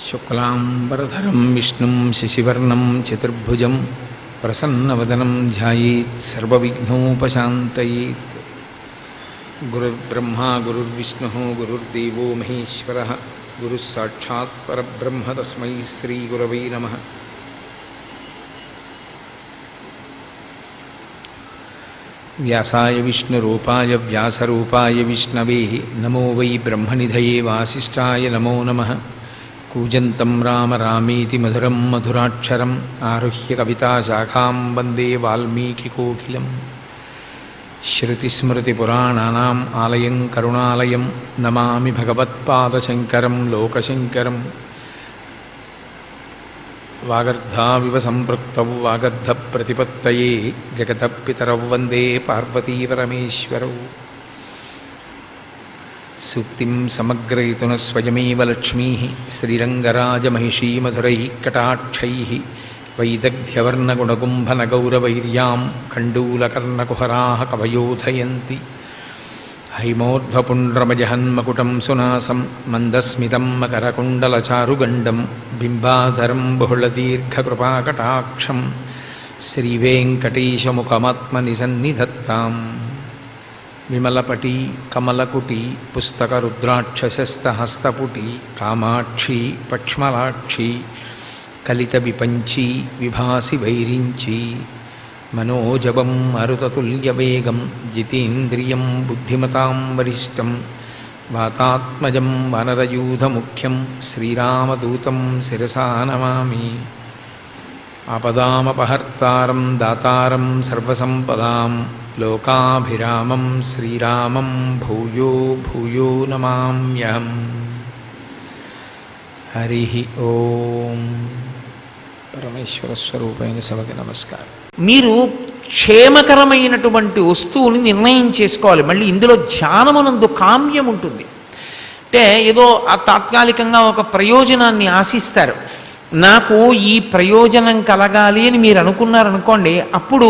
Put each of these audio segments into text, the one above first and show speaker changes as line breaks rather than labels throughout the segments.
శుక్లాంబరధరం విష్ణుం శశివర్ణం చతుర్భుజం ప్రసన్నవదనం ధ్యాయేత్ సర్వవిఘ్నోపశాంతయేత్. గురుర్బ్రహ్మా గురుర్విష్ణుః గురుర్దేవో మహేశ్వరః గురుః సాక్షాత్ పరబ్రహ్మ తస్మై శ్రీగురవై నమః. వ్యాసాయ విష్ణురూపాయ వ్యాసరూపాయ విష్ణవే నమో వై బ్రహ్మనిధయే వాసిష్ఠాయ నమో నమః. కూజంతం రామ రామేతి మధురం మధురాక్షరం ఆరుహ్య కవితాశాఖాం వందే వాల్మీకికోకిలం. శ్రుతిస్మృతిపురాణానాం ఆలయం కరుణాలయం నమామి భగవత్పాదశంకరం లోకశంకరం. వాగర్ధావివ సంపృక్తౌ వాగర్ధప్రతిపత్తయే జగతః పితరౌ వందే పార్వతీపరమేశ్వరౌ. సూక్తిం సమగ్రయతున స్వయమేవ లక్ష్మీః శ్రీరంగరాజమహిషీమధురైః కటాక్షైః వైదగ్ధ్యవర్ణగుణగుంభనగౌరవైర్యాం కండూలకర్ణకుహరాः కవయోధయంతి. హైమోర్ధ్వపుండ్రమజహన్మకుటం సునాసం మందస్మితం మకరకుండలచారుగండం బింబాధరం బహుళదీర్ఘకృపాకటాక్షం శ్రీవేంకటేశముఖమాత్మనిసన్నిధత్తాం. విమలపటి కమలకుటి పుస్తకరుద్రాక్షసస్తహస్తపుటి కామాక్షి పక్ష్మలాక్షి కలిత విపంచి విభాసి వైరించి మనోజవం మరుతతుల్యవేగం జితేంద్రియం బుద్ధిమతాం వరిష్టం వాతాత్మజం వనరయూధముఖ్యం శ్రీరామదూతం శిరసా నమామి. ఆపదామపహర్తారం దాతారం సర్వసంపదాం లోకాభిరామం శ్రీరామం భూయో భూయో నమామ్యహం. హరి ఓం. పరమేశ్వర స్వరూపైన సభకి నమస్కారం.
మీరు క్షేమకరమైనటువంటి వస్తువుని నిర్ణయం చేసుకోవాలి. మళ్ళీ ఇందులో ధ్యానమునందు కామ్యం ఉంటుంది. అంటే ఏదో ఆ తాత్కాలికంగా ఒక ప్రయోజనాన్ని ఆశిస్తారు. నాకు ఈ ప్రయోజనం కలగాలి అని మీరు అనుకున్నారనుకోండి, అప్పుడు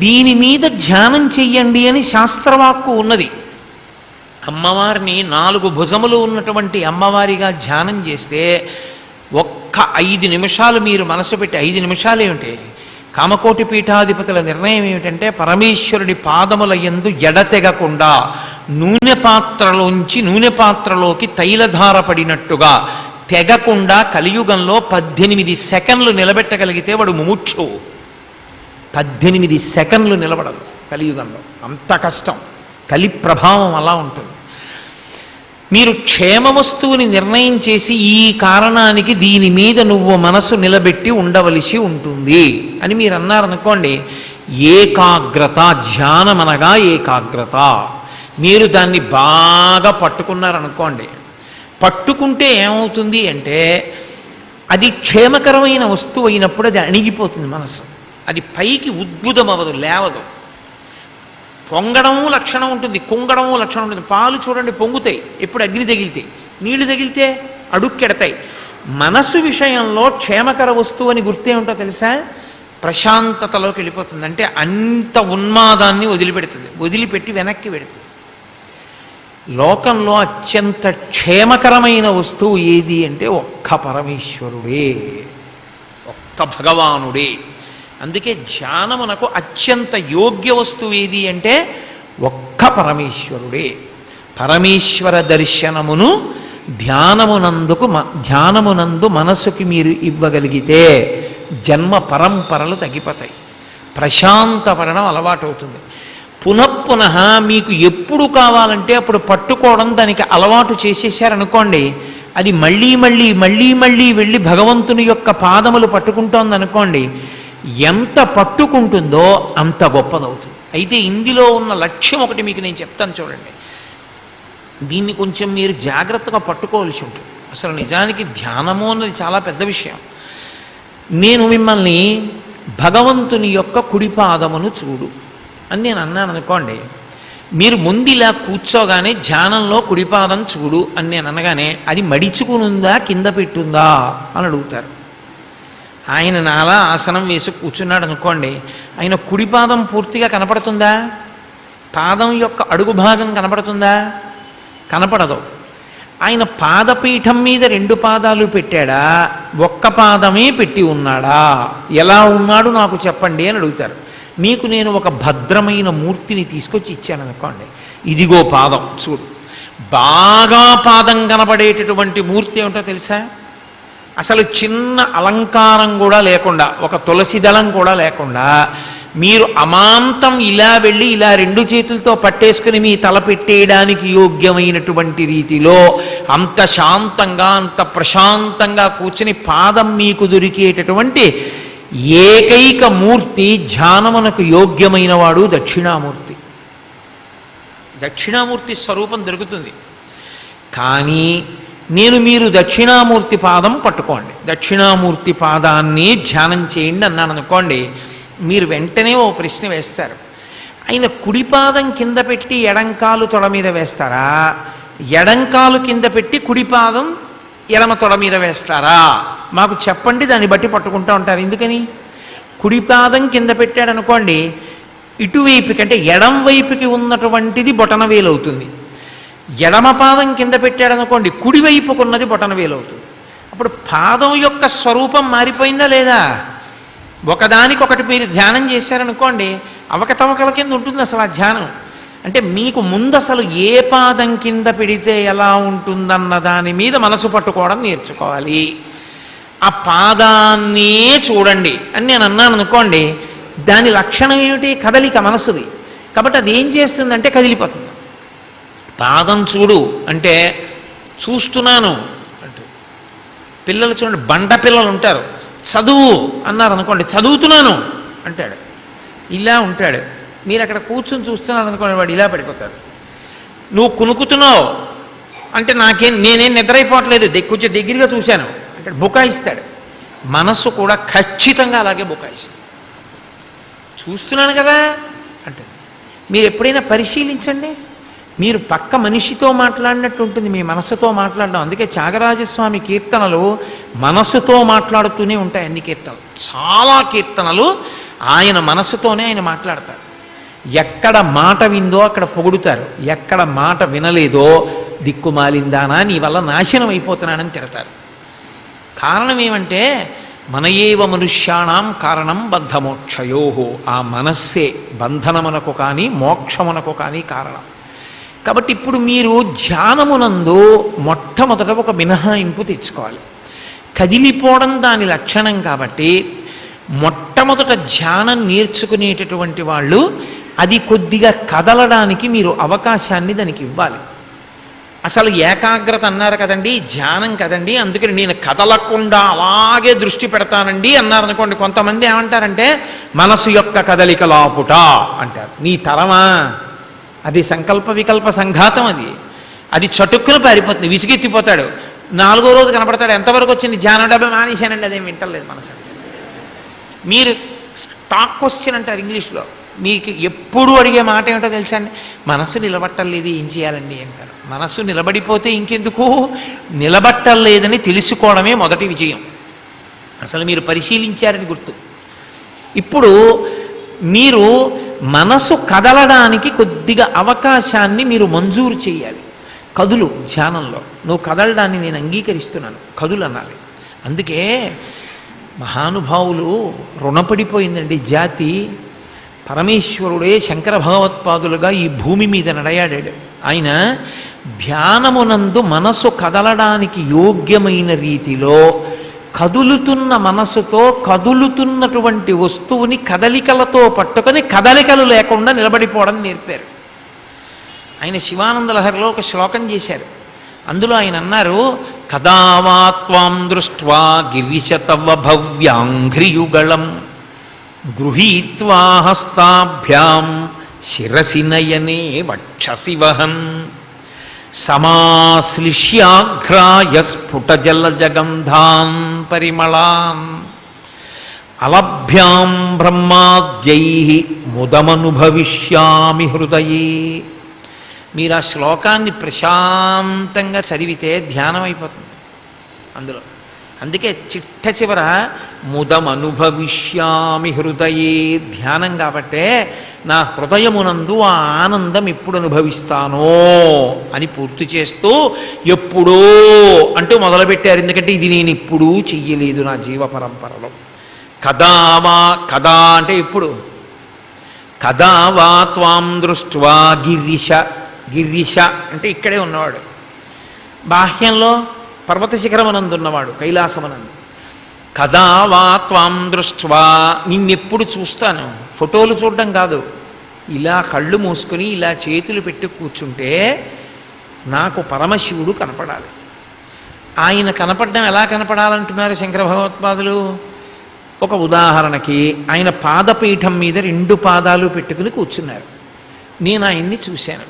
దీని మీద ధ్యానం చెయ్యండి అని శాస్త్రవాక్కు ఉన్నది. అమ్మవారిని 4 భుజములు ఉన్నటువంటి అమ్మవారిగా ధ్యానం చేస్తే ఒక్క 5 నిమిషాలు మీరు మనసు పెట్టి 5 నిమిషాలు ఏమిటి, కామకోటి పీఠాధిపతుల నిర్ణయం ఏమిటంటే పరమేశ్వరుడి పాదముల యందు ఎడతెగకుండా నూనె పాత్రలోంచి నూనె పాత్రలోకి తైలధార పడినట్టుగా తెగకుండా కలియుగంలో 18 సెకండ్లు నిలబెట్టగలిగితే వాడు ముముక్షువు. 18 సెకండ్లు నిలబడదు కలియుగంలో, అంత కష్టం. కలి ప్రభావం అలా ఉంటుంది. మీరు క్షేమ వస్తువుని నిర్ణయం చేసి ఈ కారణానికి దీని మీద నువ్వు మనసు నిలబెట్టి ఉండవలసి ఉంటుంది అని మీరు అన్నారనుకోండి, ఏకాగ్రత. ధ్యానం అనగా ఏకాగ్రత. మీరు దాన్ని బాగా పట్టుకున్నారనుకోండి, పట్టుకుంటే ఏమవుతుంది అంటే అది క్షేమకరమైన వస్తువు అయినప్పుడు అది అణిగిపోతుంది మనసు. అది పైకి ఉద్భుతం అవ్వదు, లేవదు. పొంగడము లక్షణం ఉంటుంది, కుంగడము లక్షణం ఉంటుంది. పాలు చూడండి పొంగుతాయి ఎప్పుడు అగ్ని తగిలితే, నీళ్లు తగిలితే అడుక్కెడతాయి. మనసు విషయంలో క్షేమకర వస్తువు అని గుర్తేమిటో తెలుసా? ప్రశాంతతలోకి వెళ్ళిపోతుంది. అంటే అంత ఉన్మాదాన్ని వదిలిపెడుతుంది, వదిలిపెట్టి వెనక్కి పెడుతుంది. లోకంలో అత్యంత క్షేమకరమైన వస్తువు ఏది అంటే ఒక్క పరమేశ్వరుడే, ఒక్క భగవానుడే. అందుకే ధ్యానమునకు అత్యంత యోగ్య వస్తువు ఏది అంటే ఒక్క పరమేశ్వరుడే. పరమేశ్వర దర్శనమును ధ్యానమునందు మనసుకి మీరు ఇవ్వగలిగితే జన్మ పరంపరలు తగ్గిపోతాయి, ప్రశాంతపడడం అలవాటు అవుతుంది. పునఃపునః మీకు ఎప్పుడు కావాలంటే అప్పుడు పట్టుకోవడం దానికి అలవాటు చేసేసారనుకోండి, అది మళ్ళీ మళ్ళీ మళ్ళీ మళ్ళీ వెళ్ళి భగవంతుని యొక్క పాదములు పట్టుకుంటోందనుకోండి, ఎంత పట్టుకుంటుందో అంత గొప్పదవుతుంది. అయితే ఇందులో ఉన్న లక్ష్యం ఒకటి మీకు నేను చెప్తాను చూడండి. దీన్ని కొంచెం మీరు జాగ్రత్తగా పట్టుకోవాల్సి ఉంటుంది. అసలు నిజానికి ధ్యానము అన్నది చాలా పెద్ద విషయం. నేను మిమ్మల్ని భగవంతుని యొక్క కుడిపాదమును చూడు అని నేను అన్నాను అనుకోండి, మీరు ముందు ఇలా కూర్చోగానే ధ్యానంలో కుడిపాదం చూడు అని నేను అనగానే అది మడిచుకునుందా కింద పెట్టుందా అని అడుగుతారు. ఆయన నాలా ఆసనం వేసి కూర్చున్నాడు అనుకోండి, ఆయన కుడిపాదం పూర్తిగా కనపడుతుందా? పాదం యొక్క అడుగు భాగం కనపడుతుందా? కనపడదు. ఆయన పాదపీఠం మీద 2 పాదాలు పెట్టాడా, ఒక్క పాదమే పెట్టి ఉన్నాడా? ఎలా ఉన్నాడు నాకు చెప్పండి అని అడుగుతారు. మీకు నేను ఒక భద్రమైన మూర్తిని తీసుకొచ్చి ఇచ్చాను అనుకోండి, ఇదిగో పాదం చూడు. బాగా పాదం కనపడేటటువంటి మూర్తి ఏమిటో తెలుసా? అసలు చిన్న అలంకారం కూడా లేకుండా, ఒక తులసి దళం కూడా లేకుండా మీరు అమాంతం ఇలా వెళ్ళి ఇలా 2 చేతులతో పట్టేసుకుని మీ తల పెట్టేయడానికి యోగ్యమైనటువంటి రీతిలో అంత శాంతంగా అంత ప్రశాంతంగా కూర్చుని పాదం మీకు దొరికేటటువంటి ఏకైక మూర్తి ధ్యానమునకు యోగ్యమైన వాడు దక్షిణామూర్తి. దక్షిణామూర్తి స్వరూపం దొరుకుతుంది. కానీ మీరు దక్షిణామూర్తి పాదం పట్టుకోండి, దక్షిణామూర్తి పాదాన్ని ధ్యానం చేయండి అన్నాను అనుకోండి, మీరు వెంటనే ఓ ప్రశ్న వేస్తారు. ఆయన కుడిపాదం కింద పెట్టి ఎడంకాలు తొడ మీద వేస్తారా, ఎడంకాలు కింద పెట్టి కుడిపాదం ఎడమ తొడ మీద వేస్తారా? మాకు చెప్పండి, దాన్ని బట్టి పట్టుకుంటూ ఉంటారు. ఎందుకని? కుడిపాదం కింద పెట్టాడు అనుకోండి, ఇటువైపుకి అంటే ఎడం వైపుకి ఉన్నటువంటిది బొటన వేలు అవుతుంది. ఎడమ పాదం కింద పెట్టాడు అనుకోండి, కుడివైపుకున్నది బొటన వేలు అవుతుంది. అప్పుడు పాదం యొక్క స్వరూపం మారిపోయిందా లేదా? ఒకదానికొకటి మీరు ధ్యానం చేశారనుకోండి, అవకతవకల కింద ఉంటుంది అసలు ఆ ధ్యానం. అంటే మీకు ముందు అసలు ఏ పాదం కింద పెడితే ఎలా ఉంటుందన్న దాని మీద మనసు పట్టుకోవడం నేర్చుకోవాలి. ఆ పాదాన్నే చూడండి అని నేను అన్నాను అనుకోండి, దాని లక్షణం ఏమిటి? కదలిక మనసుది. కాబట్టి అది ఏం చేస్తుందంటే కదిలిపోతుంది. పాదం చూడు అంటే చూస్తున్నాను అంటే, పిల్లలు చూడండి, బండ పిల్లలు ఉంటారు, చదువు అన్నారు అనుకోండి, చదువుతున్నాను అంటాడు, ఇలా ఉంటాడు. మీరు అక్కడ కూర్చొని చూస్తున్నారు అనుకోండి, వాడు ఇలా పడిపోతాడు. నువ్వు కునుకుతున్నావు అంటే నేనేం నిద్రైపోవట్లేదు, కొంచెం దగ్గరగా చూశాను అంటే బుకాయిస్తాడు. మనస్సు కూడా ఖచ్చితంగా అలాగే బుకాయిస్తుంది. చూస్తున్నాను కదా అంటే, మీరు ఎప్పుడైనా పరిశీలించండి, మీరు పక్క మనిషితో మాట్లాడినట్టు ఉంటుంది మీ మనస్సుతో మాట్లాడడం. అందుకే త్యాగరాజస్వామి కీర్తనలు మనస్సుతో మాట్లాడుతూనే ఉంటాయి. అన్ని కీర్తనలు, చాలా కీర్తనలు ఆయన మనస్సుతోనే ఆయన మాట్లాడతారు. ఎక్కడ మాట విందో అక్కడ పొగుడుతారు, ఎక్కడ మాట వినలేదో దిక్కుమాలిందానా నీ వల్ల నాశనం అయిపోతున్నానని తిడతారు. కారణం ఏమంటే మన ఏవ మనుష్యాణం కారణం బంధమోక్షయోహో, ఆ మనస్సే బంధనమునకు కానీ మోక్షమునకు కానీ కారణం. కాబట్టి ఇప్పుడు మీరు ధ్యానమునందు మొట్టమొదట ఒక మినహాయింపు తెచ్చుకోవాలి. కదిలిపోవడం దాని లక్షణం కాబట్టి మొట్టమొదట ధ్యానం నేర్చుకునేటటువంటి వాళ్ళు అది కొద్దిగా కదలడానికి మీరు అవకాశాన్ని దానికి ఇవ్వాలి. అసలు ఏకాగ్రత అన్నారు కదండి, ధ్యానం కదండి, అందుకని నేను కదలకుండా అలాగే దృష్టి పెడతానండి అన్నారనుకోండి. కొంతమంది ఏమంటారంటే మనసు యొక్క కదలిక లాపుట అంటారు. నీ తరమా, అది సంకల్ప వికల్ప సంఘాతం, అది చటుక్కున పారిపోతుంది, విసిగెత్తిపోతాడు. 4వ రోజు కనపడతాడు, ఎంతవరకు వచ్చింది ధ్యానం, డబ్బే మానేశానండి, అదేం వింటలేదు మనసు. మీరు స్టాక్ క్వశ్చన్ అంటారు ఇంగ్లీష్లో. మీకు ఎప్పుడు అడిగే మాట ఏమిటో తెలుసా అండి? మనసు నిలబట్టలేదు, ఏం చేయాలండి అంటారు. మనస్సు నిలబడిపోతే ఇంకెందుకు, నిలబట్టలేదని తెలుసుకోవడమే మొదటి విజయం. అసలు మీరు పరిశీలించారని గుర్తు. ఇప్పుడు మీరు మనసు కదలడానికి కొద్దిగా అవకాశాన్ని మీరు మంజూరు చేయాలి. కదులు, ధ్యానంలో నువ్వు కదలడాన్ని నేను అంగీకరిస్తున్నాను, కదులు అనాలి. అందుకే మహానుభావులు రుణపడిపోయిందండి జాతి. పరమేశ్వరుడే శంకర భగవత్పాదులుగా ఈ భూమి మీద నడయాడాడు. ఆయన ధ్యానమునందు మనసు కదలడానికి యోగ్యమైన రీతిలో కదులుతున్న మనసుతో కదులుతున్నటువంటి వస్తువుని కదలికలతో పట్టుకొని కదలికలు లేకుండా నిలబడిపోవడం నేర్పారు. ఆయన శివానంద లహరిలో ఒక శ్లోకం చేశారు. అందులో ఆయన అన్నారు, కదావాత్వాం దృష్ట్వా గిరిశతవ భవ్యాంఘ్రియుగళం గృహీత్వా హస్తాభ్యాం శిరసి నయనే వక్షసి వహన్. సమాశ్లిష్యాఘ్రాయ స్ఫుట జలజగంధాన్ పరిమళాన్ అలభ్యాం బ్రహ్మాద్యై ముదమనుభవిష్యామి హృదయే. మీరు ఆ శ్లోకాన్ని ప్రశాంతంగా చదివితే ధ్యానం అయిపోతుంది అందులో. అందుకే చిట్ట చివర ముదమనుభవిష్యామి హృదయే ధ్యానం. కాబట్టే నా హృదయమునందు ఆ ఆనందం ఎప్పుడు అనుభవిస్తానో అని పూర్తి చేస్తూ ఎప్పుడో అంటూ మొదలుపెట్టారు. ఎందుకంటే ఇది నేను ఇప్పుడు చెయ్యలేదు నా జీవ పరంపరలో. కదావా, కదా అంటే ఎప్పుడు, కదావా త్వాం దృష్ట్వా గిరిశ, గిరిశ అంటే ఇక్కడే ఉన్నవాడు, బాహ్యంలో పర్వత శిఖరమనందున్నవాడు కైలాసమనందు. కదావా త్వాం దృష్ట్వా, నిన్నెప్పుడు చూస్తాను, ఫోటోలు చూడడం కాదు, ఇలా కళ్ళు మూసుకొని ఇలా చేతులు పెట్టి కూర్చుంటే నాకు పరమశివుడు కనపడాలి. ఆయన కనపడడం ఎలా కనపడాలంటున్నారు శంకర భగవత్పాదులు? ఒక ఉదాహరణకి ఆయన పాదపీఠం మీద 2 పాదాలు పెట్టుకుని కూర్చున్నారు. నేను ఆయన్ని చూశాను.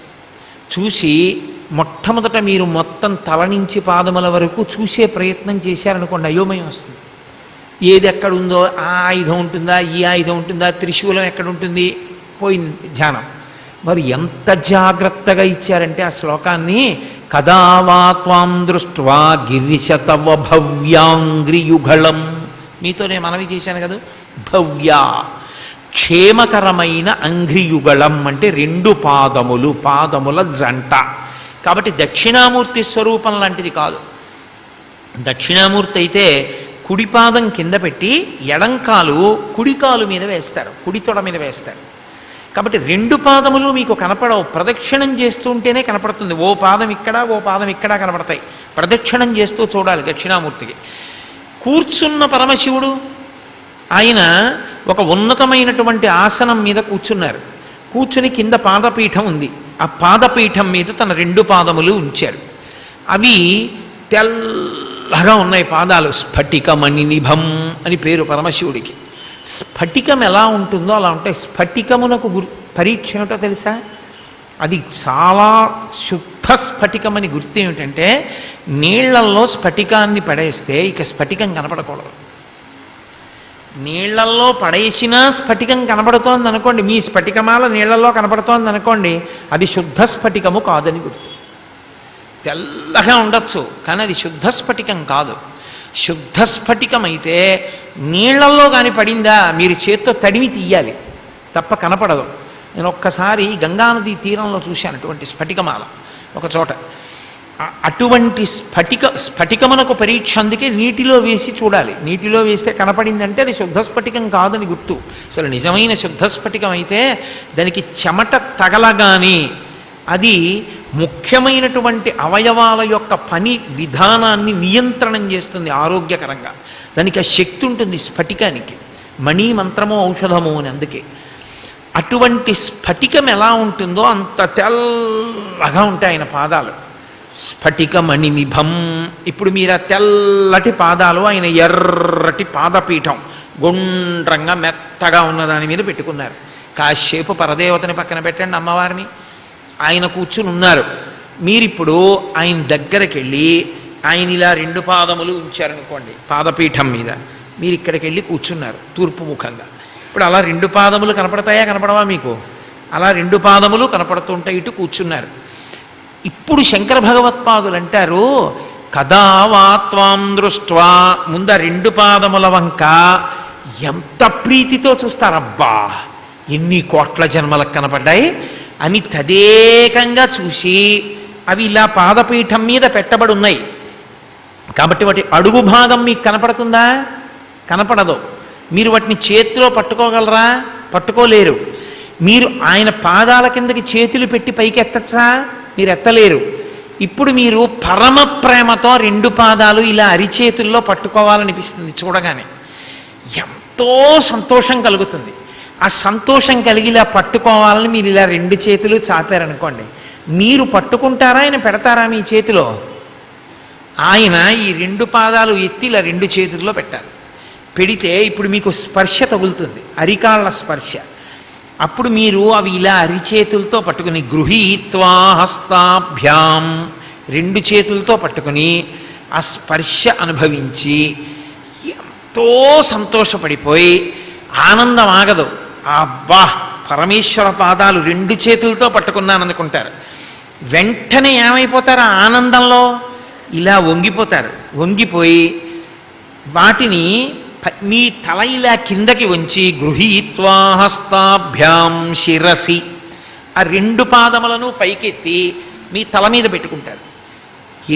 చూసి మొట్టమొదట మీరు మొత్తం తల నుంచి పాదముల వరకు చూసే ప్రయత్నం చేశారనుకోండి, అయోమయం వస్తుంది. ఏది ఎక్కడుందో, ఆ ఆయుధం ఉంటుందా, ఈ ఆయుధం ఉంటుందా, త్రిశూలం ఎక్కడుంటుంది, పోయింది ధ్యానం. మరి ఎంత జాగ్రత్తగా ఇచ్చారంటే ఆ శ్లోకాన్ని, కదావా త్వాం దృష్ట్వా గిరిశతవ భవ్యాంగ్రియుగళం. మీతో నేను మనవి చేశాను కదా, భవ్య క్షేమకరమైన అంఘ్రియుగళం అంటే 2 పాదములు, పాదముల జంట. కాబట్టి దక్షిణామూర్తి స్వరూపం లాంటిది కాదు. దక్షిణామూర్తి అయితే కుడి పాదం కింద పెట్టి ఎడంకాలు కుడికాలు మీద వేస్తారు, కుడి తొడ మీద వేస్తారు. కాబట్టి 2 పాదములు మీకు కనపడవు, ప్రదక్షిణం చేస్తూ ఉంటేనే కనపడుతుంది. ఓ పాదం ఇక్కడ, ఓ పాదం ఇక్కడ కనపడతాయి. ప్రదక్షిణం చేస్తూ చూడాలి దక్షిణామూర్తికి. కూర్చున్న పరమశివుడు ఆయన ఒక ఉన్నతమైనటువంటి ఆసనం మీద కూర్చున్నారు. కూర్చుని కింద పాదపీఠం ఉంది. ఆ పాదపీఠం మీద తన 2 పాదములు ఉంచారు. అవి తెల్లగా ఉన్నాయి పాదాలు. స్ఫటికమణి నిభం అని పేరు పరమశివుడికి. స్ఫటికం ఎలా ఉంటుందో అలా ఉంటాయి. స్ఫటికమునకు పరీక్ష ఏమిటో తెలుసా? అది చాలా శుద్ధ స్ఫటికం అని గుర్తు ఏమిటంటే, నీళ్లల్లో స్ఫటికాన్ని పడేస్తే ఇక స్ఫటికం కనపడకూడదు. నీళ్లల్లో పడేసినా స్ఫటికం కనపడుతోంది అనుకోండి, మీ స్ఫటికమాల నీళ్లలో కనపడుతోంది అనుకోండి, అది శుద్ధ స్ఫటికము కాదని గుర్తు. తెల్లగా ఉండొచ్చు కానీ అది శుద్ధ స్ఫటికం కాదు. శుద్ధ స్ఫటికం అయితే నీళ్లలో కానీ పడిందా మీరు చేత్తో తడిమి తీయాలి, తప్ప కనపడదు. నేను ఒక్కసారి గంగానదీ తీరంలో చూశాను అటువంటి స్ఫటికమాల ఒక చోట. అటువంటి స్ఫటికమునకు పరీక్ష. అందుకే నీటిలో వేసి చూడాలి. నీటిలో వేస్తే కనపడిందంటే అది శుద్ధ స్ఫటికం కాదని గుర్తు. అసలు నిజమైన శుద్ధ స్ఫటికం అయితే దానికి చెమట తగలగానే అది ముఖ్యమైనటువంటి అవయవాల యొక్క పని విధానాన్ని నియంత్రణం చేస్తుంది ఆరోగ్యకరంగా. దానికి ఆ శక్తి ఉంటుంది స్ఫటికానికి. మణి మంత్రము ఔషధము అని. అందుకే అటువంటి స్ఫటికం ఎలా ఉంటుందో అంత తెల్లగా ఉంటాయి ఆయన పాదాలు. స్ఫటికమణి నిభం. ఇప్పుడు మీరు ఆ తెల్లటి పాదాలు ఆయన ఎర్రటి పాదపీఠం గుండ్రంగా మెత్తగా ఉన్న దాని మీద పెట్టుకున్నారు. కాసేపు పరదేవతని పక్కన పెట్టండి, అమ్మవారిని. ఆయన కూర్చుని ఉన్నారు. మీరిప్పుడు ఆయన దగ్గరికి వెళ్ళి ఆయన ఇలా 2 పాదములు ఉంచారనుకోండి పాదపీఠం మీద, మీరు ఇక్కడికి వెళ్ళి కూర్చున్నారు తూర్పు ముఖంగా. ఇప్పుడు అలా 2 పాదములు కనపడతాయా, కనపడవా మీకు? అలా 2 పాదములు కనపడుతుంటాయి. ఇటు కూర్చున్నారు. ఇప్పుడు శంకర భగవత్పాదులు అంటారు, కదా వా త్వాం దృష్ట్వా. ముందు 2 పాదముల వంక ఎంత ప్రీతితో చూస్తారబ్బా, ఎన్ని కోట్ల జన్మలకు కనపడ్డాయి అని తదేకంగా చూసి, అవి ఇలా పాదపీఠం మీద పెట్టబడి ఉన్నాయి కాబట్టి వాటి అడుగు భాగం మీకు కనపడుతుందా? కనపడదు. మీరు వాటిని చేతిలో పట్టుకోగలరా? పట్టుకోలేరు. మీరు ఆయన పాదాల కిందకి చేతులు పెట్టి పైకి ఎత్తచ్చా? మీరు ఎత్తలేరు. ఇప్పుడు మీరు పరమ ప్రేమతో 2 పాదాలు ఇలా అరిచేతుల్లో పట్టుకోవాలనిపిస్తుంది. చూడగానే ఎంతో సంతోషం కలుగుతుంది. ఆ సంతోషం కలిగి ఇలా పట్టుకోవాలని మీరు ఇలా 2 చేతులు చాపారనుకోండి, మీరు పట్టుకుంటారా, ఆయన పెడతారా మీ చేతిలో? ఆయన ఈ 2 పాదాలు ఎత్తి ఇలా 2 చేతుల్లో పెట్టాలి. పెడితే ఇప్పుడు మీకు స్పర్శ తగులుతుంది, అరికాళ్ళ స్పర్శ. అప్పుడు మీరు అవి ఇలా అరిచేతులతో పట్టుకుని గృహీత్వా హస్తాభ్యాం, రెండు చేతులతో పట్టుకుని ఆ స్పర్శ అనుభవించి ఎంతో సంతోషపడిపోయి ఆనందం ఆగదు. అబ్బా పరమేశ్వర పాదాలు రెండు చేతులతో పట్టుకున్నాననుకుంటారు. వెంటనే ఏమైపోతారు? ఆనందంలో ఇలా వంగిపోతారు. వంగిపోయి వాటిని మీ తల ఇలా కిందకి వంచి గృహీత్వా హస్తాభ్యాం శిరసి, ఆ రెండు పాదములను పైకెత్తి మీ తల మీద పెట్టుకుంటారు.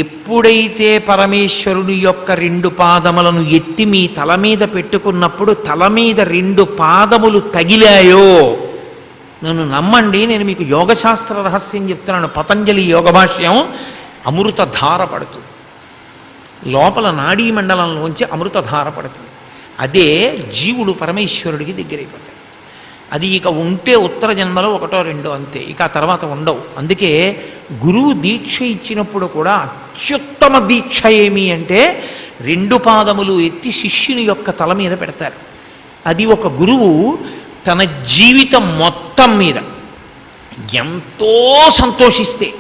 ఎప్పుడైతే పరమేశ్వరుని యొక్క రెండు పాదములను ఎత్తి మీ తల మీద పెట్టుకున్నప్పుడు తల మీద రెండు పాదములు తగిలాయో, నన్ను నమ్మండి, నేను మీకు యోగశాస్త్ర రహస్యం చెప్తున్నాను. పతంజలి యోగ భాష్యం అమృతధార పడుతుంది, లోపల నాడీ మండలంలోంచి అమృతధార పడుతుంది. అదే జీవుడు పరమేశ్వరుడికి దగ్గరైపోతాడు. అది ఇక ఉంటే ఉత్తర జన్మలో ఒకటో రెండో అంతే, ఇక ఆ తర్వాత ఉండవు. అందుకే గురువు దీక్ష ఇచ్చినప్పుడు కూడా అత్యుత్తమ దీక్ష ఏమి అంటే రెండు పాదములు ఎత్తి శిష్యుని యొక్క తల మీద పెడతారు. అది ఒక గురువు తన జీవితం మొత్తం మీద ఎంతో సంతోషిస్తే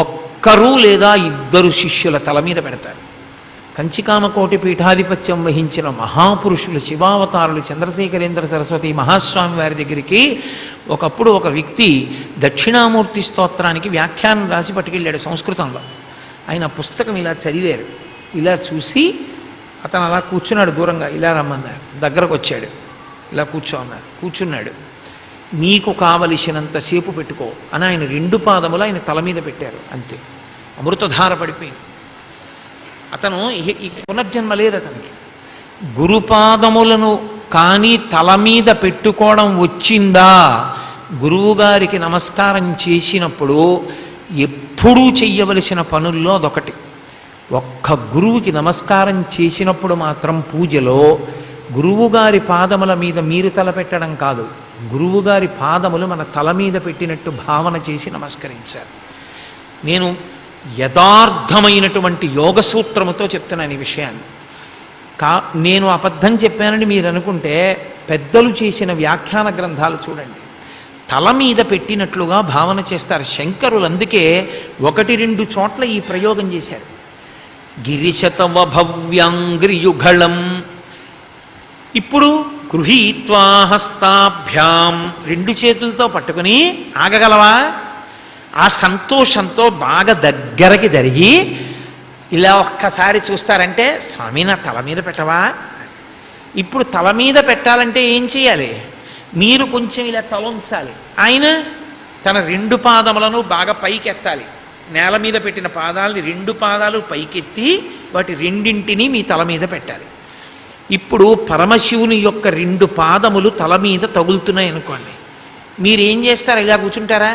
ఒక్కరు లేదా ఇద్దరు శిష్యుల తల మీద పెడతారు. కంచికామకోటి పీఠాధిపత్యం వహించిన మహాపురుషులు, శివావతారులు, చంద్రశేఖరేంద్ర సరస్వతి మహాస్వామి వారి దగ్గరికి ఒకప్పుడు ఒక వ్యక్తి దక్షిణామూర్తి స్తోత్రానికి వ్యాఖ్యానం రాసి పట్టుకెళ్ళాడు సంస్కృతంలో. ఆయన పుస్తకం ఇలా చదివారు. ఇలా చూసి అతను అలా కూర్చున్నాడు, దూరంగా ఇలా రమ్మన్నారు, దగ్గరకు వచ్చాడు, ఇలా కూర్చోన్నారు, కూర్చున్నాడు. నీకు కావలసినంతసేపు పెట్టుకో అని ఆయన రెండు పాదములు ఆయన తల మీద పెట్టారు. అంతే, అమృతధార పడిపోయింది. అతను ఈ పునర్జన్మ లేదు అతనికి. గురుపాదములను కానీ తల మీద పెట్టుకోవడం వచ్చిందా, గురువుగారికి నమస్కారం చేసినప్పుడు ఎప్పుడూ చెయ్యవలసిన పనుల్లో అదొకటి. ఒక్క గురువుకి నమస్కారం చేసినప్పుడు మాత్రం పూజలో గురువుగారి పాదముల మీద మీరు తల పెట్టడం కాదు, గురువుగారి పాదములు మన తల మీద పెట్టినట్టు భావన చేసి నమస్కరించారు. నేను యథార్థమైనటువంటి యోగ సూత్రముతో చెప్తున్నాను ఈ విషయాన్ని. నేను అబద్ధం చెప్పానని మీరు అనుకుంటే పెద్దలు చేసిన వ్యాఖ్యాన గ్రంథాలు చూడండి, తల మీద పెట్టినట్లుగా భావన చేస్తారు. శంకరులు అందుకే 1-2 చోట్ల ఈ ప్రయోగం చేశారు. గిరిశతవ భవ్యాంగ్రియుగళం. ఇప్పుడు గృహీత్వా హస్తాభ్యాం, రెండు చేతులతో పట్టుకుని ఆగగలవా? ఆ సంతోషంతో బాగా దగ్గరకి జరిగి ఇలా ఒక్కసారి చూస్తారంటే, స్వామి నా తల మీద పెట్టవా? ఇప్పుడు తల మీద పెట్టాలంటే ఏం చేయాలి? మీరు కొంచెం ఇలా తల ఉంచాలి, ఆయన తన రెండు పాదములను బాగా పైకెత్తాలి. నేల మీద పెట్టిన పాదాలని రెండు పాదాలు పైకెత్తి వాటి రెండింటినీ మీ తల మీద పెట్టాలి. ఇప్పుడు పరమశివుని యొక్క రెండు పాదములు తల మీద తగులుతున్నాయి అనుకోండి, మీరేం చేస్తారు? ఇలా కూర్చుంటారా?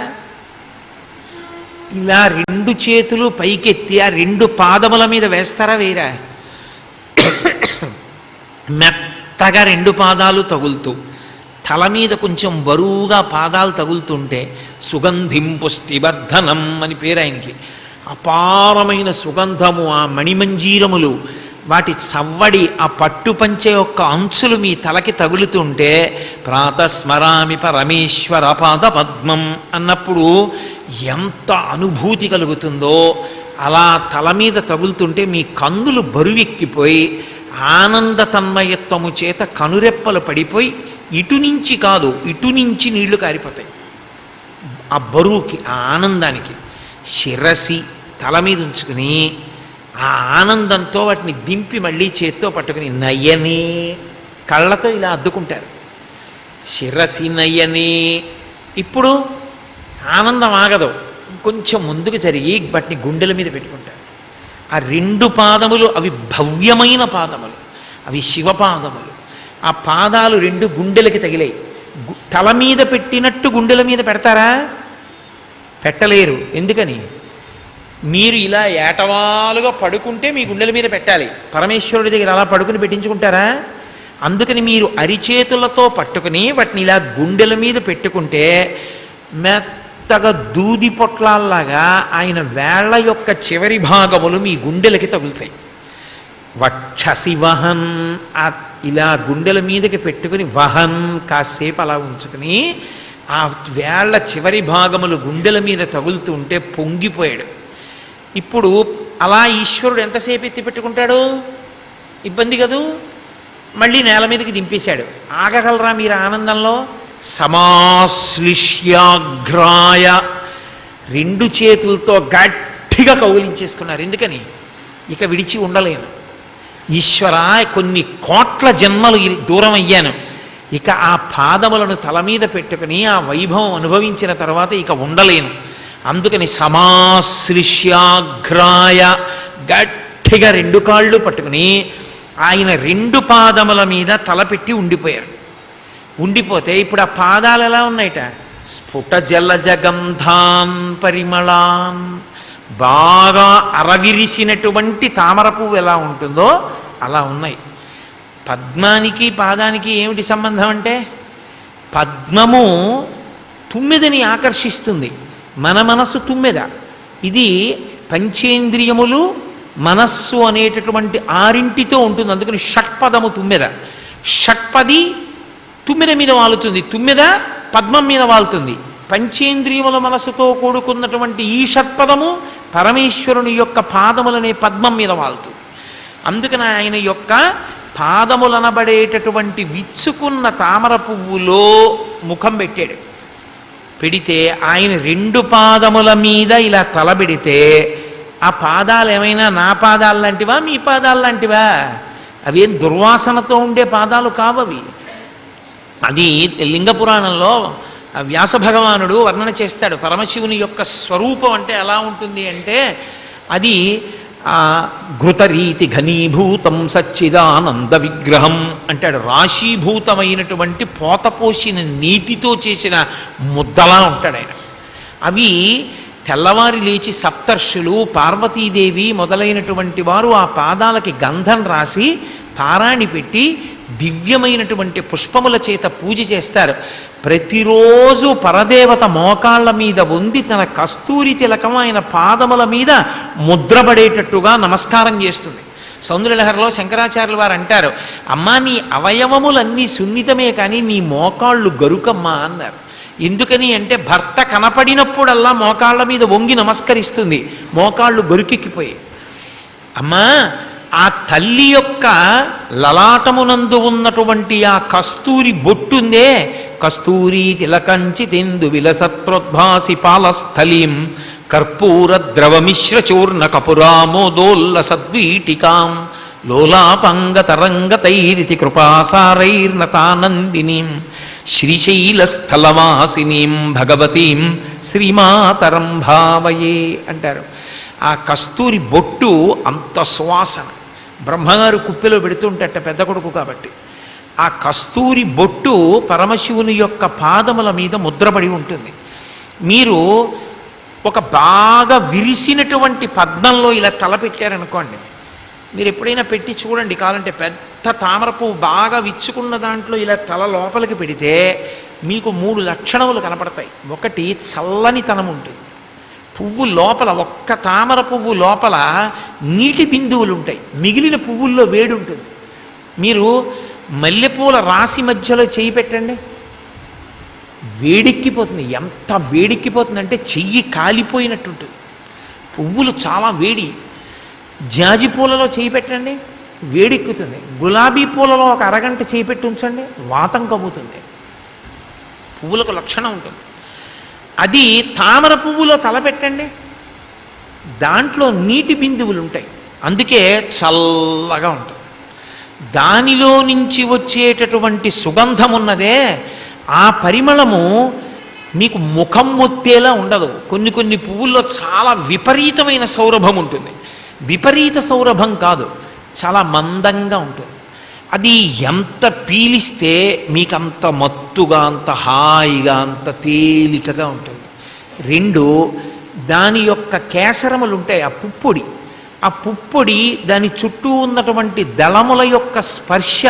ఇలా రెండు చేతులు పైకెత్తి ఆ రెండు పాదముల మీద వేస్తారా, వేరా? మెత్తగా రెండు పాదాలు తగులుతూ తల మీద కొంచెం బరువుగా పాదాలు తగులుతుంటే సుగంధిం పుష్టివర్ధనం అని పేరు ఆయనకి. అపారమైన సుగంధము, ఆ మణిమంజీరములు, వాటి చవ్వడి, ఆ పట్టుపంచె యొక్క అంచులు మీ తలకి తగులుతుంటే ప్రాతస్మరామి పరమేశ్వర పాద పద్మం అన్నప్పుడు ఎంత అనుభూతి కలుగుతుందో. అలా తల మీద తగులుతుంటే మీ కన్నులు బరువెక్కిపోయి ఆనంద తన్మయత్వము చేత కనురెప్పలు పడిపోయి ఇటు నుంచి కాదు ఇటు నుంచి నీళ్లు కారిపోతాయి. ఆ బరువుకి, ఆ ఆనందానికి శిరసి తల మీద ఉంచుకుని ఆ ఆనందంతో వాటిని దింపి మళ్ళీ చేత్తో పట్టుకుని నయనే కళ్ళతో ఇలా అద్దుకుంటారు. శిరసి నయనే. ఇప్పుడు ఆనందం ఆగదు, కొంచెం ముందుకు జరిగి వాటిని గుండెల మీద పెట్టుకుంటారు. ఆ రెండు పాదములు అవి భవ్యమైన పాదములు, అవి శివపాదములు. ఆ పాదాలు రెండు గుండెలకి తగిలాయి. తల మీద పెట్టినట్టు గుండెల మీద పెడతారా? పెట్టలేరు. ఎందుకని? మీరు ఇలా ఏటవాలుగా పడుకుంటే మీ గుండెల మీద పెట్టాలి. పరమేశ్వరుడి దగ్గర అలా పడుకుని పెట్టించుకుంటారా? అందుకని మీరు అరిచేతులతో పట్టుకుని వాటిని ఇలా గుండెల మీద పెట్టుకుంటే మెత్తగా దూది పొట్లాల్లాగా ఆయన వేళ్ల యొక్క చివరి భాగములు మీ గుండెలకి తగులుతాయి. వక్షసివహన్, ఆ ఇలా గుండెల మీదకి పెట్టుకుని వహన్ కాసేపు అలా ఉంచుకుని ఆ వేళ్ల చివరి భాగములు గుండెల మీద తగులుతూ ఉంటే పొంగిపోయాడు. ఇప్పుడు అలా ఈశ్వరుడు ఎంతసేపు ఎత్తి పెట్టుకుంటాడు? ఇబ్బంది కదూ. మళ్ళీ నేల మీదకి దింపేశాడు. ఆగగలరా మీరు ఆనందంలో? సమాశ్లిష్యాఘ్రాయ, రెండు చేతులతో గట్టిగా కౌగిలించేసుకున్నారు. ఎందుకని? ఇక విడిచి ఉండలేను ఈశ్వర, కొన్ని కోట్ల జన్మలు దూరం అయ్యాను, ఇక ఆ పాదములను తల మీద పెట్టుకుని ఆ వైభవం అనుభవించిన తర్వాత ఇక ఉండలేను. అందుకని సమాశ్లిష్యాఘ్రాయ, గట్టిగా రెండు కాళ్ళు పట్టుకుని ఆయన రెండు పాదముల మీద తలపెట్టి ఉండిపోయారు. ఉండిపోతే ఇప్పుడు ఆ పాదాలు ఎలా ఉన్నాయట? స్ఫుట జలజగంధాన్ పరిమళాన్, బాగా అరవిరిసినటువంటి తామర పువ్వు ఎలా ఉంటుందో అలా ఉన్నాయి. పద్మానికి పాదానికి ఏమిటి సంబంధం అంటే, పద్మము తుమ్మెదని ఆకర్షిస్తుంది, మన మనస్సు తుమ్మెద. ఇది పంచేంద్రియములు మనస్సు అనేటటువంటి ఆరింటితో ఉంటుంది. అందుకని షట్పదము తుమ్మెద. షట్పది తుమ్మెద మీద వాలుతుంది, తుమ్మెద పద్మం మీద వాలుతుంది. పంచేంద్రియముల మనస్సుతో కూడుకున్నటువంటి ఈ షట్పదము పరమేశ్వరుని యొక్క పాదములనే పద్మం మీద వాలుతుంది. అందుకని ఆయన యొక్క పాదములనబడేటటువంటి విచ్చుకున్న తామర పువ్వులో ముఖం పెట్టాడు. పెడితే ఆయన రెండు పాదముల మీద ఇలా తలబెడితే ఆ పాదాలు ఏమైనా నా పాదాలు లాంటివా, మీ పాదాలు లాంటివా? అవేం దుర్వాసనతో ఉండే పాదాలు కావవి. అది లింగ పురాణంలో వ్యాస భగవానుడు వర్ణన చేస్తాడు. పరమశివుని యొక్క స్వరూపం అంటే ఎలా ఉంటుంది అంటే, అది ఘృతరీతి ఘనీభూతం సచ్చిదానంద విగ్రహం అంటాడు. రాశీభూతమైనటువంటి పోతపోసిన నీతితో చేసిన ముద్దలా ఉంటాడు ఆయన. అవి తెల్లవారి లేచి సప్తర్షులు, పార్వతీదేవి మొదలైనటువంటి వారు ఆ పాదాలకి గంధం రాసి పారాణి పెట్టి దివ్యమైనటువంటి పుష్పముల చేత పూజ చేస్తారు. ప్రతిరోజు పరదేవత మోకాళ్ళ మీద వంది తన కస్తూరి తిలకం ఆయన పాదముల మీద ముద్రపడేటట్టుగా నమస్కారం చేస్తుంది. సౌందర్యలహరిలో శంకరాచార్యుల వారు అంటారు, అమ్మా నీ అవయవములన్నీ సున్నితమే కానీ నీ మోకాళ్ళు గరుకమ్మా అన్నారు. ఎందుకని అంటే భర్త కనపడినప్పుడల్లా మోకాళ్ళ మీద వంగి నమస్కరిస్తుంది, మోకాళ్ళు గొరికెక్కిపోయి. అమ్మా ఆ తల్లి యొక్క లలాటమునందు ఉన్నటువంటి ఆ కస్తూరి బొట్టుందే, కస్తూరి తిలకంచి తెందు విలసత్ప్రోద్భాసి పాలస్థలీం కర్పూర ద్రవమిశ్ర చూర్ణ కపురామోదోల్ల సద్వీటికాం లోలాపంగతరంగతైరితి కృపాసారైర్నతానందినీం శ్రీశైలస్థలవాసినీం భగవతీం శ్రీమాతరం భావయే అంటారు. ఆ కస్తూరి బొట్టు అంత సువాసన. బ్రహ్మగారు కుప్పెలో పెడుతుంటట, పెద్ద కొడుకు కాబట్టి. ఆ కస్తూరి బొట్టు పరమశివుని యొక్క పాదముల మీద ముద్రపడి ఉంటుంది. మీరు ఒక బాగా విరిసినటువంటి పద్మంలో ఇలా తల పెట్టారనుకోండి, మీరు ఎప్పుడైనా పెట్టి చూడండి కావాలంటే, పెద్ద తామర పువ్వు బాగా విచ్చుకున్న దాంట్లో ఇలా తల లోపలికి పెడితే మీకు 3 లక్షణములు కనపడతాయి. ఒకటి చల్లనితనం ఉంటుంది. పువ్వు లోపల, ఒక్క తామర పువ్వు లోపల నీటి బిందువులు ఉంటాయి, మిగిలిన పువ్వుల్లో వేడి ఉంటుంది. మీరు మల్లెపూల రాశి మధ్యలో చేయి పెట్టండి, వేడెక్కిపోతుంది. ఎంత వేడెక్కిపోతుంది అంటే చెయ్యి కాలిపోయినట్టుంటుంది. పువ్వులు చాలా వేడి. జాజి పూలలో చేయి పెట్టండి, వేడెక్కుతుంది. గులాబీ పూలలో ఒక అరగంట చేయి పెట్టి ఉంచండి, వాతం కమ్ముతుంది. పువ్వులకు లక్షణం ఉంటుంది. అది తామర పువ్వులో తల పెట్టండి, దాంట్లో నీటి బిందువులు ఉంటాయి, అందుకే చల్లగా ఉంటుంది. దానిలో నుంచి వచ్చేటటువంటి సుగంధం ఉన్నదే, ఆ పరిమళము మీకు ముఖం మొత్తేలా ఉండదు. కొన్ని పువ్వుల్లో చాలా విపరీతమైన సౌరభం ఉంటుంది. విపరీత సౌరభం కాదు, చాలా మందంగా ఉంటుంది. అది ఎంత పీలిస్తే మీకు అంత మత్తుగా, అంత హాయిగా, అంత తేలికగా ఉంటుంది. 2, దాని యొక్క కేసరములు ఉంటాయి, ఆ పుప్పొడి. ఆ పుప్పొడి దాని చుట్టూ ఉన్నటువంటి దళముల యొక్క స్పర్శ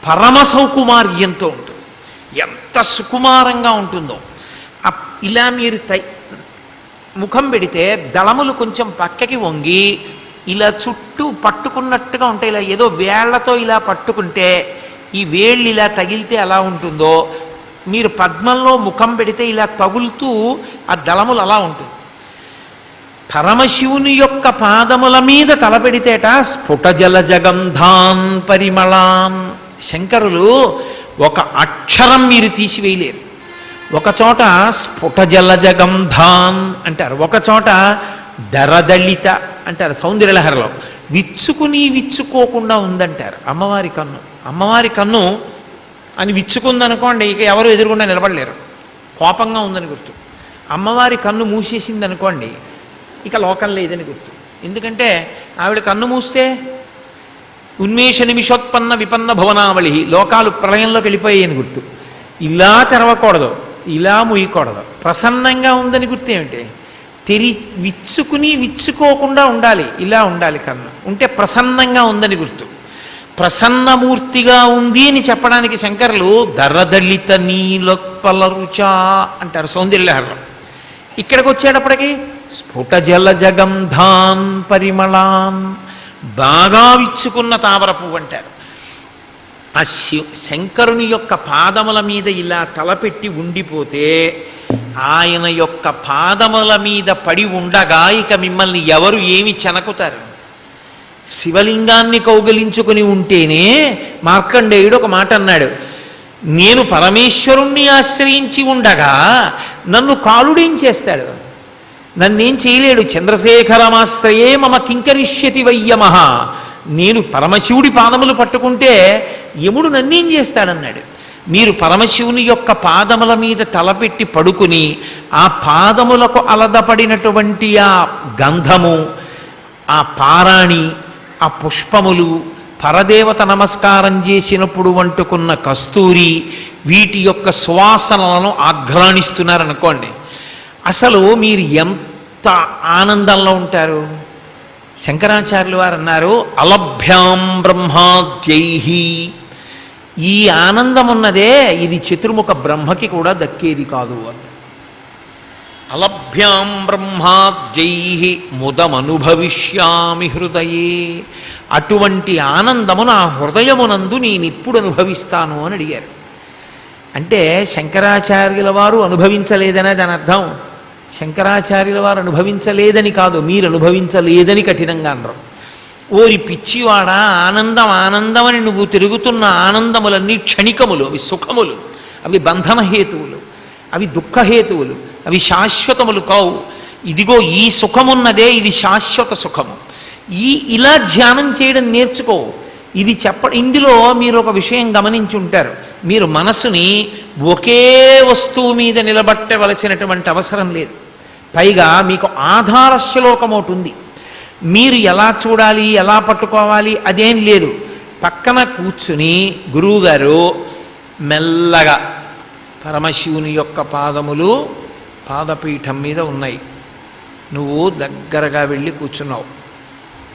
పరమ సౌకుమార్యంతో ఉంటుంది. ఎంత సుకుమారంగా ఉంటుందో. ఇలా మీరు ముఖం పెడితే దళములు కొంచెం పక్కకి వంగి ఇలా చుట్టూ పట్టుకున్నట్టుగా ఉంటాయి. ఇలా ఏదో వేళ్లతో ఇలా పట్టుకుంటే ఈ వేళ్ళు ఇలా తగిలితే ఎలా ఉంటుందో, మీరు పద్మంలో ముఖం పెడితే ఇలా తగులుతూ ఆ దళములు అలా ఉంటుంది. పరమశివుని యొక్క పాదముల మీద తలపెడితేట స్ఫుట జల జగంధాన్ పరిమళాన్. శంకరులు ఒక అక్షరం మీరు తీసివేయలేరు. ఒకచోట స్ఫుట జల జగంధాన్ అంటారు, ఒకచోట దరదళిత అంటారు సౌందర్యలహరిలో. విచ్చుకుని విచ్చుకోకుండా ఉందంటారు అమ్మవారి కన్ను. అమ్మవారి కన్ను అని విచ్చుకుందనుకోండి, ఇక ఎవరు ఎదురుగుండా నిలబడలేరు, కోపంగా ఉందని గుర్తు. అమ్మవారి కన్ను మూసేసింది అనుకోండి, ఇక లోకం లేదని గుర్తు. ఎందుకంటే ఆవిడ కన్ను మూస్తే ఉన్మేష నిమిషోత్పన్న విపన్న భువనావళి, లోకాలు ప్రళయంలోకి వెళ్ళిపోయాయని గుర్తు. ఇలా తెరవకూడదు, ఇలా ముయ్యకూడదు. ప్రసన్నంగా ఉందని గుర్తు ఏమిటి? విచ్చుకుని విచ్చుకోకుండా ఉండాలి, ఇలా ఉండాలి కన్ను. ఉంటే ప్రసన్నంగా ఉందని గుర్తు. ప్రసన్నమూర్తిగా ఉంది అని చెప్పడానికి శంకరులు దరదళిత నీలోత్పల రుచా అంటారు సౌందర్యలహరిలో. ఇక్కడికి వచ్చేటప్పటికి స్ఫుట జల జగంధాన్ పరిమళాన్, బాగా విచ్చుకున్న తామర పువ్వు అంటారు. ఆ శంకరుని యొక్క పాదముల మీద ఇలా తలపెట్టి ఉండిపోతే ఆయన యొక్క పాదముల మీద పడి ఉండగా ఇక మిమ్మల్ని ఎవరు ఏమి చెనకుతారు? శివలింగాన్ని కౌగిలించుకుని ఉంటేనే మార్కండేయుడు ఒక మాట అన్నాడు, నేను పరమేశ్వరుణ్ణి ఆశ్రయించి ఉండగా నన్ను కాలుడేం చేస్తాడు? నన్నేం చేయలేడు. చంద్రశేఖరమాశ్రయే మమ కింకరిష్యతి వయ్యమః. నేను పరమశివుడి పాదములు పట్టుకుంటే యముడు నన్నేం చేస్తాడన్నాడు. మీరు పరమశివుని యొక్క పాదముల మీద తలపెట్టి పడుకుని ఆ పాదములకు అలదపడినటువంటి ఆ గంధము, ఆ పారాణి, ఆ పుష్పములు, పరదేవత నమస్కారం చేసినప్పుడు వంటుకున్న కస్తూరి, వీటి యొక్క సువాసనలను ఆఘ్రాణిస్తున్నారనుకోండి, అసలు మీరు ఎంత ఆనందంలో ఉంటారు. శంకరాచార్యులు వారు అన్నారు, అలభ్యాం బ్రహ్మాద్యైహి. ఈ ఆనందం ఉన్నదే ఇది చతుర్ముఖ బ్రహ్మకి కూడా దక్కేది కాదు అని. అలభ్యాం బ్రహ్మాద్యైహి ముదమనుభవిష్యామి హృదయే. అటువంటి ఆనందము నా హృదయమునందు నేను ఇప్పుడు అనుభవిస్తాను అని అడిగారు. అంటే శంకరాచార్యుల వారు అనుభవించలేదనే దాని అర్థం. శంకరాచార్యుల వారు అనుభవించలేదని కాదు, మీరు అనుభవించలేదని కఠినంగా అన్నారు. ఓరి పిచ్చివాడా, ఆనందం ఆనందం అని నువ్వు తిరుగుతున్న ఆనందములన్నీ క్షణికములు, అవి సుఖములు, అవి బంధమహేతువులు, అవి దుఃఖహేతువులు, అవి శాశ్వతములు కావు. ఇదిగో ఈ సుఖమున్నదే ఇది శాశ్వత సుఖము. ఇలా ధ్యానం చేయడం నేర్చుకో. ఇది ఇందులో మీరు ఒక విషయం గమనించి ఉంటారు. మీరు మనసుని ఒకే వస్తువు మీద నిలబట్టవలసినటువంటి అవసరం లేదు. పైగా మీకు ఆధార శ్లోకం ఒకటి ఉంది. మీరు ఎలా చూడాలి, ఎలా పట్టుకోవాలి అదేం లేదు. పక్కన కూర్చుని గురువుగారు మెల్లగా పరమశివుని యొక్క పాదములు పాదపీఠం మీద ఉన్నాయి, నువ్వు దగ్గరగా వెళ్ళి కూర్చున్నావు,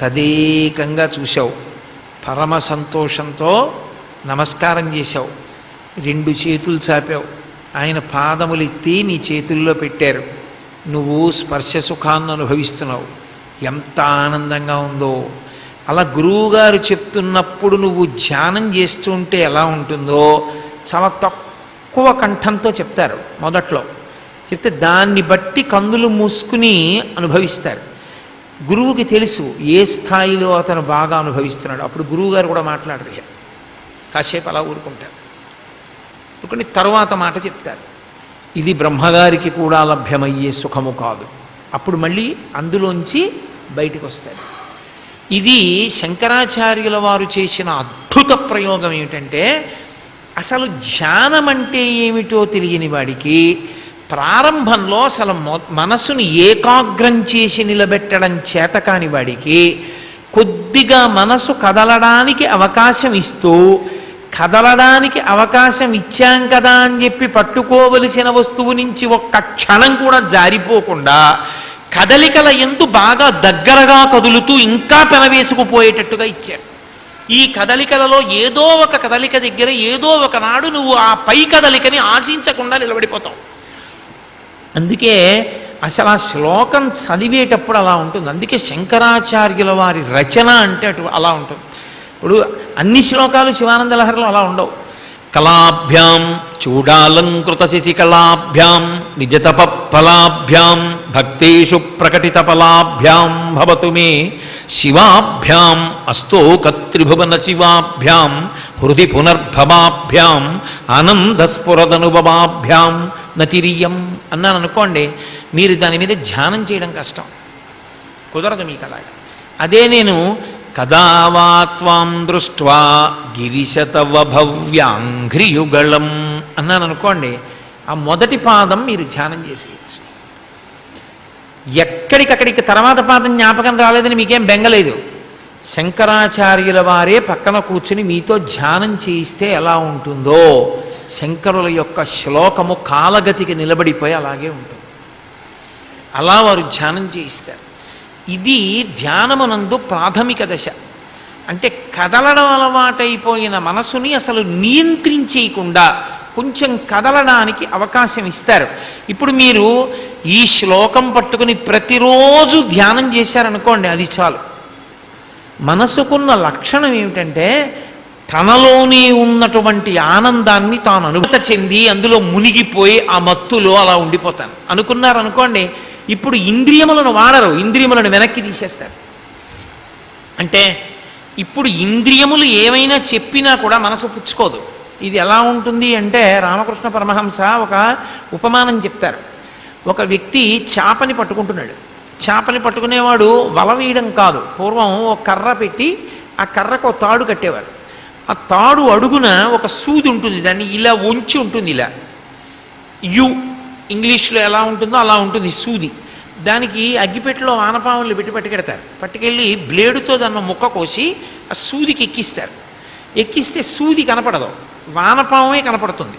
తదేకంగా చూశావు, పరమ సంతోషంతో నమస్కారం చేశావు, 2 చేతులు చాపావు, ఆయన పాదములు ఎత్తి నీ చేతుల్లో పెట్టారు, నువ్వు స్పర్శ సుఖాన్ని అనుభవిస్తున్నావు, ఎంత ఆనందంగా ఉందో. అలా గురువుగారు చెప్తున్నప్పుడు నువ్వు ధ్యానం చేస్తూ ఉంటే ఎలా ఉంటుందో చాలా తక్కువ కంఠంతో చెప్తారు. మొదట్లో చెప్తే దాన్ని బట్టి కన్నులు మూసుకుని అనుభవిస్తారు. గురువుకి తెలుసు ఏ స్థాయిలో అతను బాగా అనుభవిస్తున్నాడు. అప్పుడు గురువుగారు కూడా మాట్లాడరు, కాసేపు అలా ఊరుకుంటారు. ఊరుకుని తరువాత మాట చెప్తారు, ఇది బ్రహ్మగారికి కూడా లభ్యమయ్యే సుఖము కాదు. అప్పుడు మళ్ళీ అందులోంచి బయటికి వస్తారు. ఇది శంకరాచార్యుల వారు చేసిన అద్భుత ప్రయోగం ఏమిటంటే, అసలు ధ్యానం అంటే ఏమిటో తెలియని వాడికి ప్రారంభంలో అసలు మనసుని ఏకాగ్రం చేసి నిలబెట్టడం చేతకాని వాడికి కొద్దిగా మనసు కదలడానికి అవకాశం ఇస్తూ, కదలడానికి అవకాశం ఇచ్చాం కదా అని చెప్పి పట్టుకోవలసిన వస్తువు నుంచి ఒక్క క్షణం కూడా జారిపోకుండా కదలికల యందు బాగా దగ్గరగా కదులుతూ ఇంకా పెనవేసుకుపోయేటట్టుగా ఇచ్చారు. ఈ కదలికలలో ఏదో ఒక కదలిక దగ్గర ఏదో ఒకనాడు నువ్వు ఆ పై కదలికని ఆశించకుండా నిలబడిపోతావు. అందుకే అసలు ఆ శ్లోకం చదివేటప్పుడు అలా ఉంటుంది. అందుకే శంకరాచార్యుల వారి రచన అంటే అలా ఉంటుంది. ఇప్పుడు అన్ని శ్లోకాలు శివానంద లహరిలో అలా ఉండవు. కళాభ్యాం చూడాలంకృత శశికళాభ్యాం నిజతప ఫలాభ్యాం భక్తేషు ప్రకటిత ఫలాభ్యాం భవతు మే శివాభ్యాం అస్తోకత్రిభువన శివాభ్యాం హృది పునర్భవాభ్యాం ఆనందస్ఫురదనుభవాభ్యాం నతిరియం అన్నాను అనుకోండి, మీరు దాని మీద ధ్యానం చేయడం కష్టం, కుదరదు మీకు అలాగా. అదే నేను కదా వా త్వాం దృష్ట్వా గిరిశతవ భవ్యాంఘ్రియుగళం అన్నాను అనుకోండి, ఆ మొదటి పాదం మీరు ధ్యానం చేసేయచ్చు. ఎక్కడికక్కడికి తర్వాత పాదం జ్ఞాపకం రాలేదని మీకేం బెంగలేదు. శంకరాచార్యుల వారే పక్కన కూర్చుని మీతో ధ్యానం చేయిస్తే ఎలా ఉంటుందో, శంకరుల యొక్క శ్లోకము కాలగతికి నిలబడిపోయి అలాగే ఉంటుంది. అలా వారు ధ్యానం చేయిస్తారు. ఇది ధ్యానమునందు ప్రాథమిక దశ. అంటే కదలడం అలవాటైపోయిన మనసుని అసలు నియంత్రించేయకుండా కొంచెం కదలడానికి అవకాశం ఇస్తారు. ఇప్పుడు మీరు ఈ శ్లోకం పట్టుకుని ప్రతిరోజు ధ్యానం చేశారనుకోండి, అది చాలు. మనసుకున్న లక్షణం ఏమిటంటే తనలోనే ఉన్నటువంటి ఆనందాన్ని తాను అనుభూతి చెంది అందులో మునిగిపోయి ఆ మత్తులో అలా ఉండిపోతాను అనుకున్నారనుకోండి, ఇప్పుడు ఇంద్రియములను వాడరు, ఇంద్రియములను వెనక్కి తీసేస్తారు. అంటే ఇప్పుడు ఇంద్రియములు ఏమైనా చెప్పినా కూడా మనసు పుచ్చుకోదు. ఇది ఎలా ఉంటుంది అంటే రామకృష్ణ పరమహంస ఒక ఉపమానం చెప్తారు. ఒక వ్యక్తి చేపని పట్టుకుంటున్నాడు. చేపని పట్టుకునేవాడు వల వేయడం కాదు, పూర్వం ఒక కర్ర పెట్టి ఆ కర్రకు ఒక తాడు కట్టేవారు. ఆ తాడు అడుగున ఒక సూది ఉంటుంది, దాన్ని ఇలా వంచి ఉంటుంది, ఇలా యు ఇంగ్లీష్లో ఎలా ఉంటుందో అలా ఉంటుంది సూది. దానికి అగ్గిపెట్టెలో వానపాములు పెట్టి పట్టుకెడతారు. పట్టుకెళ్ళి బ్లేడుతో దాన్ని ముక్క కోసి ఆ సూదికి ఎక్కిస్తారు. ఎక్కిస్తే సూది కనపడదు, వానపామే కనపడుతుంది,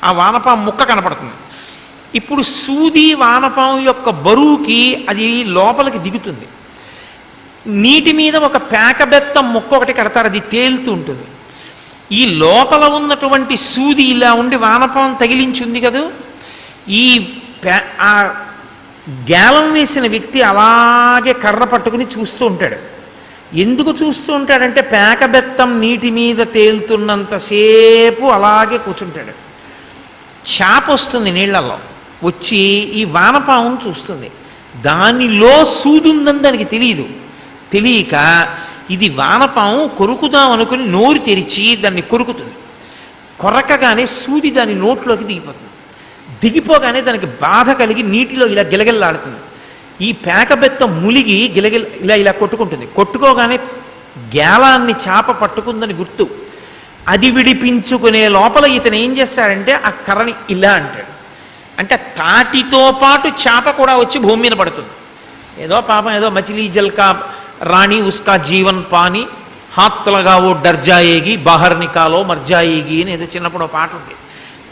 ఆ వానపాము ముక్క కనపడుతుంది. ఇప్పుడు సూది వానపాము యొక్క బరువుకి అది లోపలికి దిగుతుంది. నీటి మీద ఒక పేకబెత్తం ముక్క ఒకటి కడతారు, అది తేలుతూ ఉంటుంది. ఈ లోపల ఉన్నటువంటి సూది ఇలా ఉండి వానపాము తగిలించింది కదా, ఈ ఆ గ్యాలం వేసిన వ్యక్తి అలాగే కర్ర పట్టుకుని చూస్తూ ఉంటాడు. ఎందుకు చూస్తూ ఉంటాడంటే పేకబెత్తం నీటి మీద తేలుతున్నంతసేపు అలాగే కూర్చుంటాడు. చేప వస్తుంది నీళ్లలో, వచ్చి ఈ వానపామును చూస్తుంది. దానిలో సూది ఉందని దానికి తెలియక ఇది వానపాము కొరుకుదాం అనుకుని నోరు తెరిచి దాన్ని కొరుకుతుంది. కొరకగానే సూది దాని నోట్లోకి దిగిపోతుంది. దిగిపోగానే దానికి బాధ కలిగి నీటిలో ఇలా గిలగిల్లాడుతుంది. ఈ పేకబెత్తం ములిగి ఇలా కొట్టుకుంటుంది. కొట్టుకోగానే గేలాన్ని చేప పట్టుకుందని గుర్తు. అది విడిపించుకునే లోపల ఇతను ఏం చేస్తాడంటే ఆ కర్రని ఇలా అంటాడు. అంటే తాటితో పాటు చేప కూడా వచ్చి భూమి మీద పడుతుంది. ఏదో పాపం ఏదో మచిలీ జల్కా రాణి ఉస్కా జీవన్ పాని హాత్ లగావో డర్ జాయేగి బాహర్ నికాలో మర్ జాయేగి అని ఏదో చిన్నప్పుడు పాట ఉంది.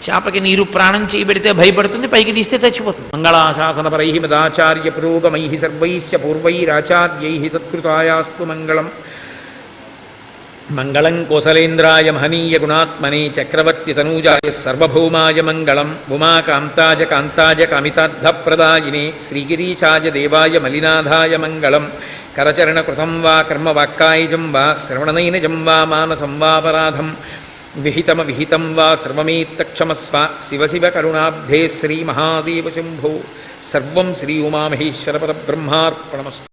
చేపకి నీరు ప్రాణం చేయబెడితే భయపడుతుంది, పైకి తీస్తే చచ్చిపోతుంది. మంగళాశాసనపరై మదాచార్య పురోగమై సర్వైశ్చ పూర్వైరాచార్యై సత్కృతాయాస్తు మంగళం. మంగళం కోసలేంద్రాయ మహనీయ గుణాత్మనే చక్రవర్తి తనూజాయ సర్వభౌమాయ మంగళం. ఉమాకాంతాయ కాంతాయ కామితార్థప్రదాయినే శ్రీగిరీశాయ దేవాయ మలినాథాయ మంగళం. కరచరణకృతం వా కర్మవాక్కాయజం వా శ్రవణనైనజం వా మానసం వాపరాధం విహితం వా సర్వమేత్తక్షమస్వ. శివ శివ కరుణాబ్ధే శ్రీ మహాదేవ శంభో. సర్వం శ్రీ ఉమామహేశ్వర పరబ్రహ్మార్పణమస్తు.